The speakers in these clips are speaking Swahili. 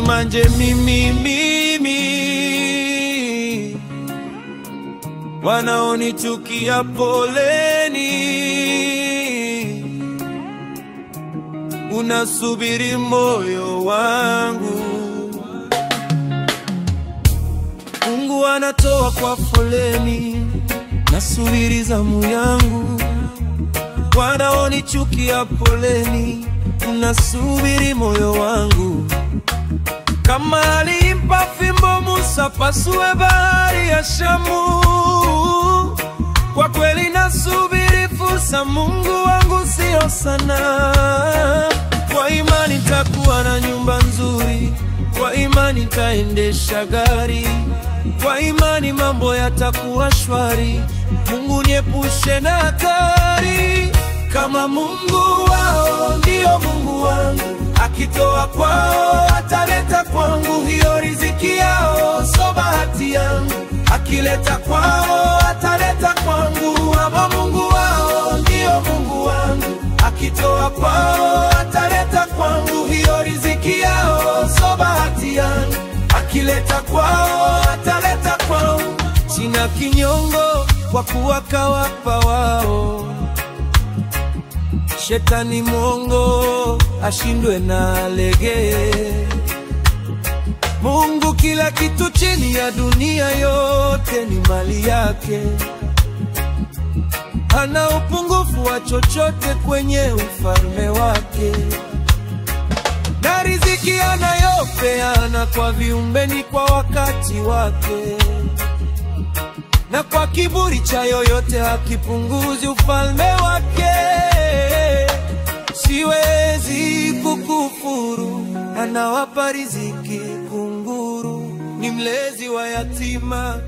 Usimanje mimi, wanaonichukia poleni. Unasubiri moyo wangu, Mungu anatoa kwa foleni. Nasubiri zamu yangu, wanaonichukia poleni. Unasubiri moyo wangu. Kama alimpa fimbo Musa pasue bahari ya Shamu, kwa kweli nasubiri fursa. Mungu wangu sio sana. Kwa imani nitakuwa na nyumba nzuri, kwa imani nitaendesha gari, kwa imani mambo yatakuwa shwari. Mungu niepushe na hatari. Kama Mungu wao ndio Mungu wangu, akitoa kwao ataleta kwangu. Hiyo riziki yao so bahati yangu, akileta kwao ataleta kwangu. Ama Mungu wao ndio Mungu wangu, akitoa kwao ataleta kwangu. Hiyo riziki yao so bahati yangu, akileta kwao ataleta kwangu. Sina kinyongo kwa kuwa kawapa wao. Shetani mwongo ashindwe na lege. Mungu kila kitu chini ya dunia yote ni mali yake. Hana upungufu wa chochote kwenye ufalme wake. Na riziki anayopeana kwa viumbe ni kwa wakati wake. Na kwa kiburi cha yoyote hakipunguzi ufalme wake. Siwezi kukufuru, anawapa riziki kunguru. Ni mlezi wa yatima,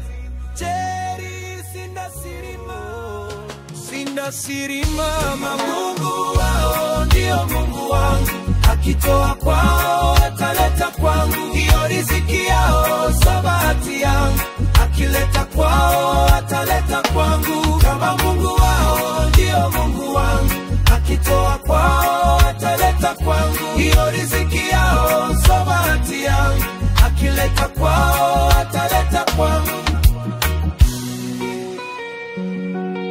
Jeri sinda sirima. Mama Mungu wao ndio Mungu wangu, akitoa kwao ataleta kwangu. Hiyo riziki yao so bahati yangu, akileta kwao ataleta kwangu. Kama Mungu wao ndio Mungu wangu, akitoa kwao ataleta kwangu. Hiyo riziki yao so bahati yangu, akileta kwao ataleta kwangu.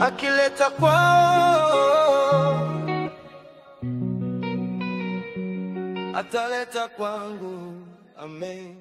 Akileta kwao ataleta kwangu. Amen.